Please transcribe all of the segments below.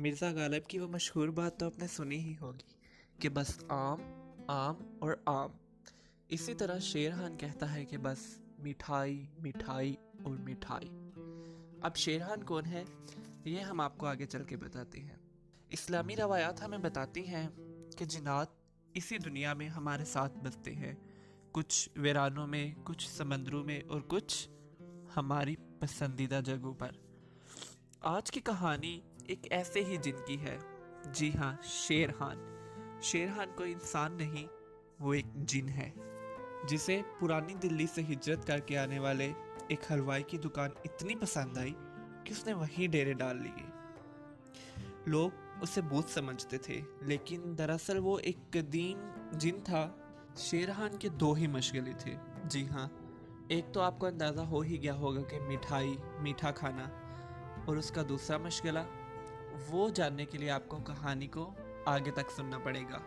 मिर्ज़ा गालिब की वो मशहूर बात तो आपने सुनी ही होगी कि बस आम, आम और आम। इसी तरह शेर खान कहता है कि बस मिठाई, मिठाई और मिठाई। अब शेर खान कौन है, ये हम आपको आगे चल के बताते हैं। इस्लामी रवायात हमें बताती हैं कि जिन्नात इसी दुनिया में हमारे साथ बसते हैं, कुछ वीरानों में, कुछ समंदरों में और कुछ हमारी पसंदीदा जगहों पर। आज की कहानी एक ऐसे ही जिन की है। जी हाँ, शेर खान। शेर खान कोई इंसान नहीं, वो एक जिन है जिसे पुरानी दिल्ली से हिजरत करके आने वाले एक हलवाई की दुकान इतनी पसंद आई कि उसने वहीं डेरे डाल लिए। लोग उसे भूत समझते थे, लेकिन दरअसल वो एक कदीम जिन था। शेर खान के दो ही मशगले थे। जी हाँ, एक तो आपको अंदाज़ा हो ही गया होगा कि मिठाई, मीठा खाना, और उसका दूसरा मशगला, वो जानने के लिए आपको कहानी को आगे तक सुनना पड़ेगा।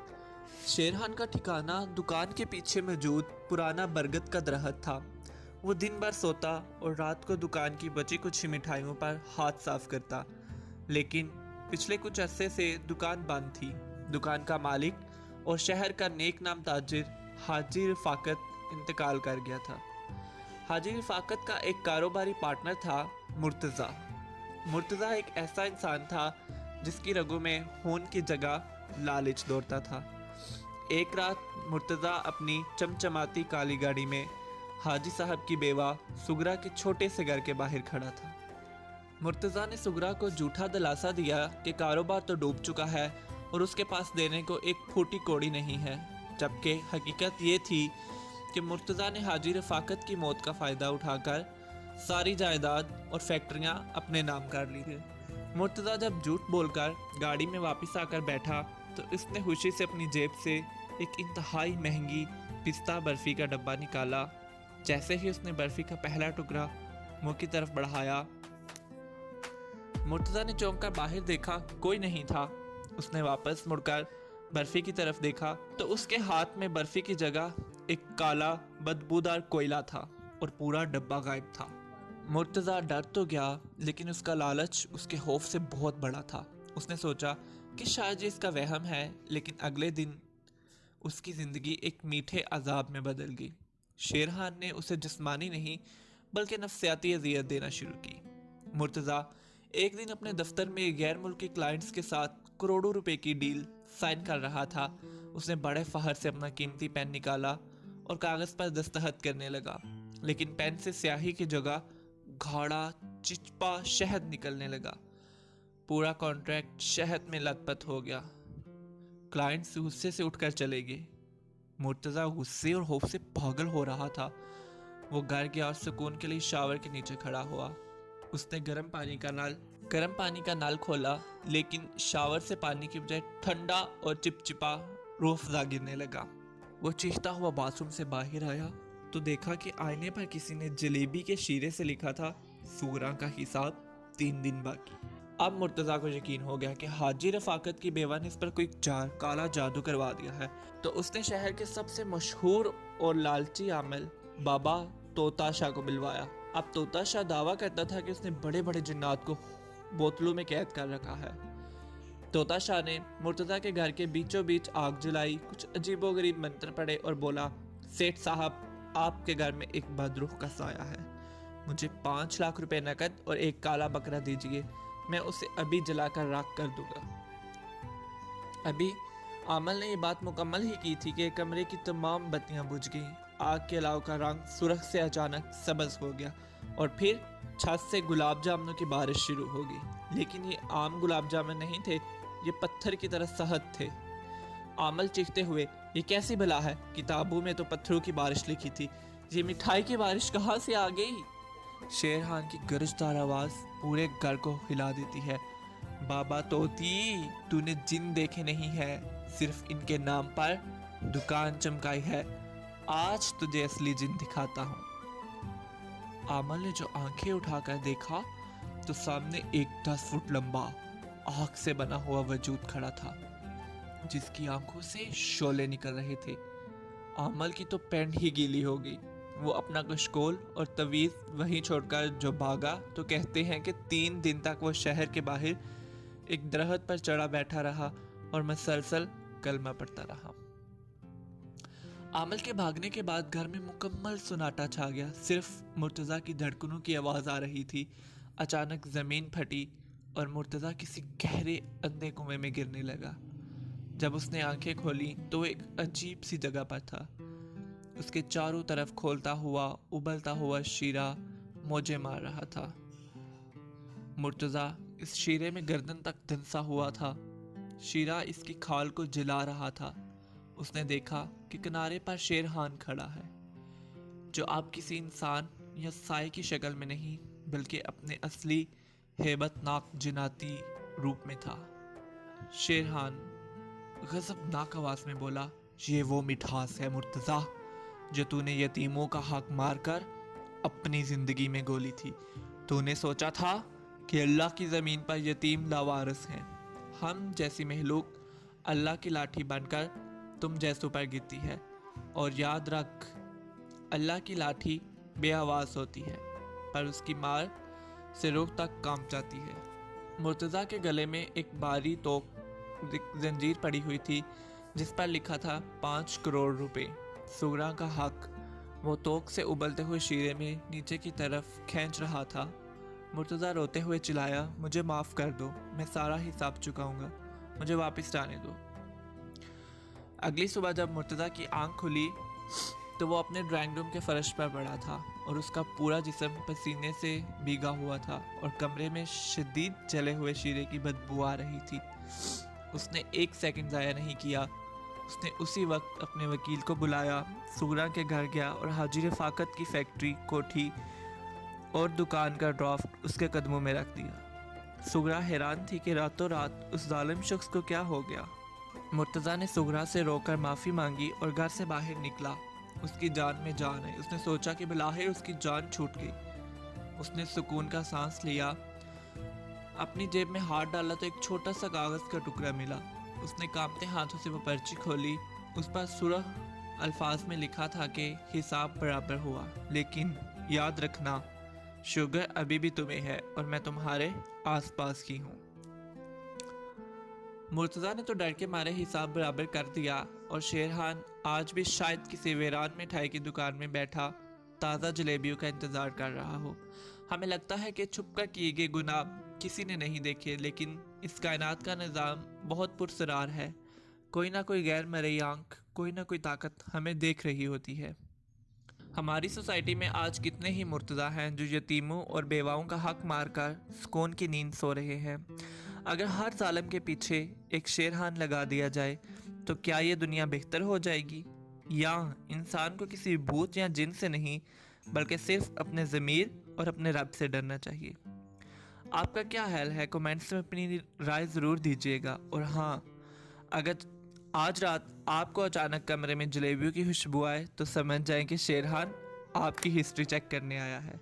शेर खान का ठिकाना दुकान के पीछे मौजूद पुराना बरगद का दरख्त था। वो दिन भर सोता और रात को दुकान की बची कुछ मिठाइयों पर हाथ साफ करता। लेकिन पिछले कुछ अरसे से दुकान बंद थी। दुकान का मालिक और शहर का नेक नाम ताजिर हाजी रफाकत इंतकाल कर गया था। हाजी रफाकत का एक कारोबारी पार्टनर था, मुर्तज़ा। मुर्तज़ा एक ऐसा इंसान था जिसकी रगों में खून की जगह लालच दौड़ता था। एक रात मुर्तज़ा अपनी चमचमाती काली गाड़ी में हाजी साहब की बेवा सुगरा के छोटे से घर के बाहर खड़ा था। मुर्तज़ा ने सुगरा को झूठा दिलासा दिया कि कारोबार तो डूब चुका है और उसके पास देने को एक फूटी कौड़ी नहीं है, जबकि हकीकत ये थी कि मुर्तज़ा ने हाजी रफाकत की मौत का फ़ायदा उठाकर सारी जायदाद और फैक्ट्रियां अपने नाम कर ली थी। मुर्तज़ा जब झूठ बोलकर गाड़ी में वापस आकर बैठा तो इसने खुशी से अपनी जेब से एक इंतहाई महंगी पिस्ता बर्फ़ी का डब्बा निकाला। जैसे ही उसने बर्फ़ी का पहला टुकड़ा मुंह की तरफ बढ़ाया, मुर्तज़ा ने चौंक कर बाहर देखा, कोई नहीं था। उसने वापस मुड़कर बर्फ़ी की तरफ देखा तो उसके हाथ में बर्फ़ी की जगह एक काला बदबूदार कोयला था और पूरा डब्बा गायब था। मुर्तज़ा डर तो गया, लेकिन उसका लालच उसके खौफ से बहुत बड़ा था। उसने सोचा कि शायद ये इसका वहम है, लेकिन अगले दिन उसकी ज़िंदगी एक मीठे अजाब में बदल गई। शेर खान ने उसे जिस्मानी नहीं बल्कि नफ्सियाती अजियत देना शुरू की। मुर्तज़ा एक दिन अपने दफ्तर में गैर मुल्की क्लाइंट्स के साथ करोड़ों रुपए की डील साइन कर रहा था। उसने बड़े फहर से अपना कीमती पेन निकाला और कागज़ पर दस्तखत करने लगा, लेकिन पेन से स्याही की जगह गाढ़ा चिपचिपा शहद निकलने लगा। पूरा कॉन्ट्रैक्ट शहद में लथपथ हो गया। क्लाइंट्स गुस्से से उठकर चले गए। मुर्तज़ा गुस्से और खौफ से पागल हो रहा था। वो घर गया और सुकून के लिए शावर के नीचे खड़ा हुआ। उसने गर्म पानी का नल खोला, लेकिन शावर से पानी की बजाय ठंडा और चिपचिपा रूअफ़ज़ा गिरने लगा। वो चीखता हुआ बाथरूम से बाहर आया तो देखा कि आईने पर किसी ने जलेबी के शीरे से लिखा था, सूरा का हिसाब 3 दिन बाकी। अब मुर्तज़ा को यकीन हो गया कि हाजी रफाकत की बेवा ने इस पर कोई काला जादू करवा दिया है। तो उसने शहर के सबसे मशहूर और लालची आमिल बाबा तोता शाह को बुलवाया। अब तोता शाह दावा करता था कि उसने बड़े बड़े जिन्नात को बोतलों में कैद कर रखा है। तोता शाह ने मुर्तज़ा के घर के बीचों बीच आग जलाई, कुछ अजीबोगरीब मंत्र पढ़े और बोला, सेठ साहब, आपके घर में एक बदरूह का साया है। मुझे 5 लाख रुपए नकद और एक काला बकरा दीजिए, मैं उसे अभी जलाकर राख कर दूंगा। अभी आमल ने ये बात मुकम्मल ही की थी कि कमरे की तमाम बत्तियां बुझ गईं। आग के अलाव का रंग सुर्ख से अचानक सब्ज हो गया और फिर छत से गुलाब जामुनों की बारिश शुरू हो गई। लेकिन ये आम गुलाब जामुन नहीं थे, ये पत्थर की तरह सख्त थे। आमल चीखते हुए, ये कैसी भला है? किताबों में तो पत्थरों की बारिश लिखी थी, ये मिठाई की बारिश कहाँ से आ गई? शेर खान की गरजदार आवाज़ पूरे घर को हिला देती है। बाबा तोती, तूने जिन देखे नहीं है, सिर्फ इनके नाम पर दुकान चमकाई है। आज तुझे असली जिन दिखाता हूँ। आमल ने जो आंखें उठाकर देखा तो सामने एक 10 फुट लंबा आग से बना हुआ वजूद खड़ा था, जिसकी आंखों से शोले निकल रहे थे। आमल की तो पैंट ही गीली हो गई। वो अपना कशकोल और तवीज़ वहीं छोड़कर जो भागा तो कहते हैं कि 3 दिन तक वो शहर के बाहर एक दरख्त पर चढ़ा बैठा रहा और मसलसल कलमा पढ़ता रहा। आमल के भागने के बाद घर में मुकम्मल सुनाटा छा गया। सिर्फ मुर्तज़ा की धड़कनों की आवाज़ आ रही थी। अचानक ज़मीन फटी और मुर्तज़ा किसी गहरे अंधे कुएं में गिरने लगा। जब उसने आंखें खोली तो वो एक अजीब सी जगह पर था। उसके चारों तरफ खोलता हुआ उबलता हुआ शीरा मौजे मार रहा था। मुर्तज़ा इस शीरे में गर्दन तक धंसा हुआ था। शीरा इसकी खाल को जला रहा था। उसने देखा कि किनारे पर शेरहान खड़ा है, जो आप किसी इंसान या साए की शक्ल में नहीं बल्कि अपने असली हेबतनाक जिनाती रूप में था। शेरहान गज़बनाक आवाज़ में बोला, ये वो मिठास है मुर्तज़ा जो तूने यतीमों का हक मारकर अपनी ज़िंदगी में गोली थी। तूने सोचा था कि अल्लाह की ज़मीन पर यतीम लावारिस हैं। हम जैसी महलूक अल्लाह की लाठी बनकर तुम जैसों पर गिरती है, और याद रख, अल्लाह की लाठी बेआवाज़ होती है पर उसकी मार से रूह तक कांप जाती है। मुर्तज़ा के गले में एक बारी तोक जंजीर पड़ी हुई थी जिस पर लिखा था 5 करोड़ रुपए, सुगरा का हक। वो तोक से उबलते हुए शीरे में नीचे की तरफ खींच रहा था। मुर्तज़ा रोते हुए चिल्लाया, मुझे माफ़ कर दो, मैं सारा हिसाब चुकाऊंगा, मुझे वापस जाने दो। अगली सुबह जब मुर्तज़ा की आंख खुली तो वो अपने ड्राइंग रूम के फर्श पर पड़ा था और उसका पूरा जिस्म पसीने से भीगा हुआ था और कमरे में शदीद जले हुए शीरे की बदबू आ रही थी। उसने एक सेकंड ज़ाया नहीं किया। उसने उसी वक्त अपने वकील को बुलाया, सुगरा के घर गया और हाजी रफ़ाकत की फैक्ट्री, कोठी और दुकान का ड्राफ्ट उसके कदमों में रख दिया। सुगरा हैरान थी कि रातों रात उस जालिम शख्स को क्या हो गया। मुर्तज़ा ने सुगरा से रोकर माफ़ी मांगी और घर से बाहर निकला। उसकी जान में जान है। उसने सोचा कि बिलाहिर उसकी जान छूट गई। उसने सुकून का सांस लिया। अपनी जेब में हाथ डाला तो एक छोटा सा कागज़ का टुकड़ा मिला। उसने कांपते हाथों से वो पर्ची खोली। उस पर सुरह अल्फाज में लिखा था कि हिसाब बराबर हुआ, लेकिन याद रखना, शुगर अभी भी तुम्हें है और मैं तुम्हारे आसपास की हूँ। मुर्तज़ा ने तो डर के मारे हिसाब बराबर कर दिया और शेरहान आज भी शायद किसी वीरान मिठाई की दुकान में बैठा ताज़ा जलेबियों का इंतज़ार कर रहा हो। हमें लगता है कि छुपकर किए गए गुनाह किसी ने नहीं देखे, लेकिन इस कायनात का निज़ाम बहुत पुरस्रार है। कोई ना कोई गैर मरई आंख, कोई ना कोई ताकत हमें देख रही होती है। हमारी सोसाइटी में आज कितने ही मुर्तज़ा हैं जो यतीमों और बेवाओं का हक मारकर सुकून की नींद सो रहे हैं। अगर हर जालिम के पीछे एक शेरहान लगा दिया जाए तो क्या ये दुनिया बेहतर हो जाएगी? या इंसान को किसी भूत या जिन से नहीं बल्कि सिर्फ अपने ज़मीर और अपने रब से डरना चाहिए। आपका क्या ख्याल है? कमेंट्स में अपनी राय ज़रूर दीजिएगा। और हाँ, अगर आज रात आपको अचानक कमरे में जलेबियों की खुशबू आए तो समझ जाएं कि शेरहान आपकी हिस्ट्री चेक करने आया है।